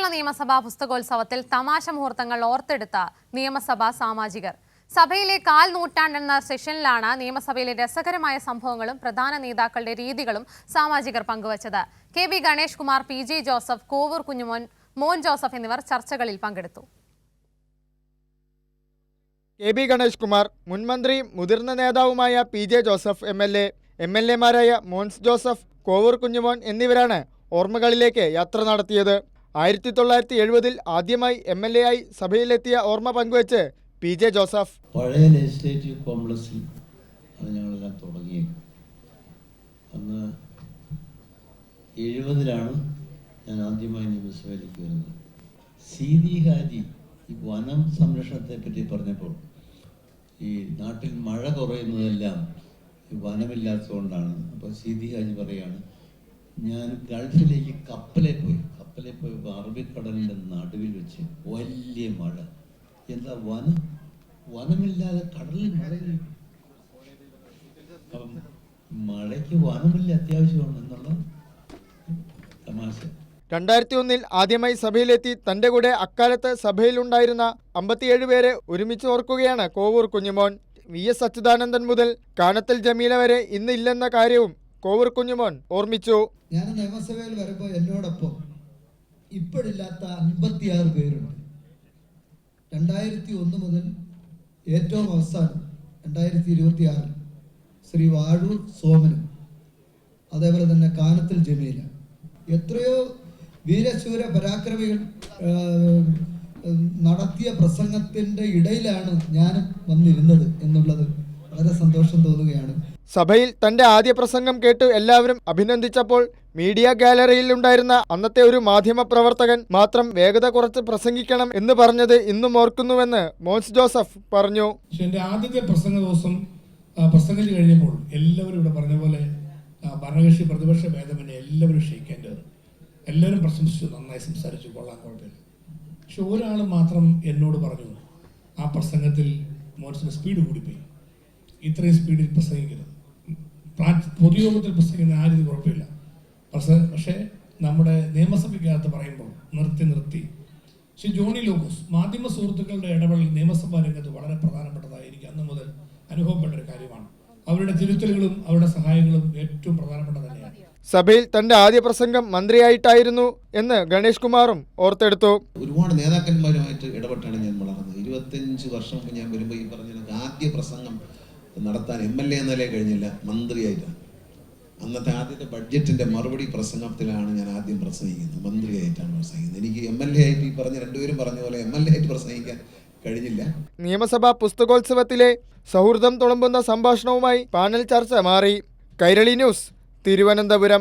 കേരള നിയമസഭാ പുസ്തകോത്സവത്തിൽ തമാശ മുഹൂർത്തങ്ങൾ ഓർത്തെടുത്ത നിയമസഭാ സാമാജികർ. സഭയിലെ കാൽ നൂറ്റാണ്ടെന്ന സെഷനിലാണ് നിയമസഭയിലെ രസകരമായ സംഭവങ്ങളും പ്രധാന നേതാക്കളുടെ രീതികളും സാമാജികർ പങ്കുവച്ചത്. KB. Ganesh Kumar, PJ. Joseph, Kovoor Kunjumon, മോൻ ജോസഫ് എന്നിവർ ചർച്ചകളിൽ പങ്കെടുത്തു. കെ.ബി. ഗണേഷ് കുമാർ, മുൻമന്ത്രി മുതിർന്ന നേതാവുമായ പി.ജെ. ജോസഫ് എം.എൽ.എമാരായ മോൻസ് ജോസഫ്, കോവൂർ കുഞ്ഞുമോൻ എന്നിവരാണ് ഓർമ്മകളിലേക്ക് യാത്ര നടത്തിയത്. 1970 ആദ്യമായി എം.എൽ.എ ആയി സഭയിലെത്തിയ ഓർമ്മ പങ്കുവെച്ച് പി.ജെ. ജോസഫ്. പഴയ ലെജിസ്ലേറ്റീവ് കോംപ്ലക്സിൽ അത് ഞങ്ങളെല്ലാം തുടങ്ങിയത്. അന്ന് 70 ഞാൻ ആദ്യമായി നിയമസഭയിലേക്ക് വരുന്നത്. സീതി ഹാജി ഈ വനം സംരക്ഷണത്തെ പറ്റി പറഞ്ഞപ്പോൾ ഈ നാട്ടിൽ മഴ കുറയുന്നതെല്ലാം ഈ വനമില്ലാത്തതുകൊണ്ടാണ്. അപ്പോൾ സീതി ഹാജി പറയാണ്, ഞാൻ ഗൾഫിലേക്ക് കപ്പലിൽ പോയി അറബിക്കടലിൻ്റെ നടുവിൽ വെച്ച് വലിയ മഴ. എന്താ വനമില്ലാതെ കടലിൽ മഴ? അപ്പം മഴയ്ക്ക് വനമില്ല അത്യാവശ്യമാണ് എന്നുള്ള തമാശ. 2001 ആദ്യമായി സഭയിലെത്തി തന്റെ കൂടെ അക്കാലത്ത് സഭയിലുണ്ടായിരുന്ന 57 പേരെ ഒരുമിച്ച് ഓർക്കുകയാണ് കോവൂർ കുഞ്ഞുമോൻ. വി.എസ്. അച്യുതാനന്ദൻ മുതൽ കാനത്തിൽ ജമീല വരെ ഇന്ന് ഇല്ലെന്ന കാര്യവും കോവൂർ കുഞ്ഞുമോൻ ഓർമ്മിച്ചു. ഞാൻ നിയമസഭയിൽ വരുമ്പോൾ എന്നോടൊപ്പം ഇപ്പോഴില്ലാത്ത 56 പേരുണ്ട്. 2001 മുതൽ ഏറ്റവും അവസാനം 2026 ശ്രീ വാഴൂർ സോമനും അതേപോലെ തന്നെ കാനത്തിൽ ജമീല, എത്രയോ വീരശൂര പരാക്രമികൾ നടത്തിയ പ്രസംഗത്തിൻ്റെ ഇടയിലാണ് ഞാനും വന്നിരുന്നത് എന്നുള്ളത് വളരെ സന്തോഷം തോന്നുകയാണ്. സഭയിൽ തന്റെ ആദ്യ പ്രസംഗം കേട്ട് എല്ലാവരും അഭിനന്ദിച്ചപ്പോൾ മീഡിയ ഗാലറിയിൽ ഉണ്ടായിരുന്ന അന്നത്തെ ഒരു മാധ്യമ പ്രവർത്തകൻ മാത്രം വേഗത കുറച്ച് പ്രസംഗിക്കണം എന്ന് പറഞ്ഞത് ഇന്നും ഓർക്കുന്നുവെന്ന് മോൻസ് ജോസഫ് പറഞ്ഞു. എൻ്റെ ആദ്യത്തെ പ്രസംഗ ദിവസം പ്രസംഗിച്ചു കഴിഞ്ഞപ്പോൾ എല്ലാവരും ഇവിടെ പറഞ്ഞ പോലെ ഭരണകക്ഷി പ്രതിപക്ഷ ഭേദമന്യേ എല്ലാവരും ക്ഷയിക്കേണ്ടത്, എല്ലാവരും പ്രശംസിച്ചു, നന്നായി സംസാരിച്ചു, കൊള്ളാൻ കുഴപ്പമില്ല. പക്ഷെ ഒരാൾ മാത്രം എന്നോട് പറഞ്ഞു, ആ പ്രസംഗത്തിൽ മോൻസിന്റെ സ്പീഡ് കൂടിപ്പോയി, ഇത്രയും സ്പീഡിൽ പ്രസംഗിക്കരുത്, പൊതുയോഗത്തിൽ പ്രസംഗിക്കുന്ന ആ രീതി കുഴപ്പമില്ല, പക്ഷേ നമ്മുടെ നിയമസഭയ്ക്കകത്ത് പറയുമ്പോൾ നിർത്തി. പക്ഷെ ജോണി ലോക്കോസ്, മാധ്യമ സുഹൃത്തുക്കളുടെ ഇടപെടൽ നിയമസഭാ രംഗത്ത് വളരെ പ്രധാനപ്പെട്ടതായി എനിക്ക് അന്ന് മുതൽ അനുഭവപ്പെട്ട ഒരു കാര്യമാണ്. അവരുടെ തിരുത്തലുകളും അവരുടെ സഹായങ്ങളും ഏറ്റവും പ്രധാനപ്പെട്ട തന്നെയാണ്. സഭയിൽ തന്റെ ആദ്യ പ്രസംഗം മന്ത്രിയായിട്ടായിരുന്നു എന്ന് ഗണേഷ് കുമാറും ഓർത്തെടുത്തു. ഒരുപാട് നേതാക്കന്മാരുമായിട്ട് ഇടപെട്ടാണ് ഞാൻ വളർന്നത്. 25 വർഷം മുമ്പ് ഞാൻ വരുമ്പോൾ ഈ പറഞ്ഞ ആദ്യ പ്രസംഗം നടത്താൻ എം.എൽ.എ നിലയിൽ കഴിഞ്ഞില്ല, മന്ത്രിയായിട്ടാണ്. അന്നത്തെ ആദ്യത്തെ ബഡ്ജറ്റിന്റെ മറുപടി പ്രസംഗത്തിലാണ് ഞാൻ ആദ്യം പ്രസംഗിക്കുന്നത്, മന്ത്രിയായിട്ടാണ് പ്രസംഗിക്കുന്നത്. എനിക്ക് എം.എൽ.എ ആയിട്ട് ഈ രണ്ടുപേരും പറഞ്ഞ പോലെ എം.എൽ.എ ആയിട്ട് പ്രസംഗിക്കാൻ കഴിഞ്ഞില്ല. നിയമസഭാ പുസ്തകോത്സവത്തിലെ സൗഹൃദം തുളുമ്പുന്ന സംഭാഷണവുമായി പാനൽ ചർച്ച മാറി. കൈരളി ന്യൂസ്, തിരുവനന്തപുരം.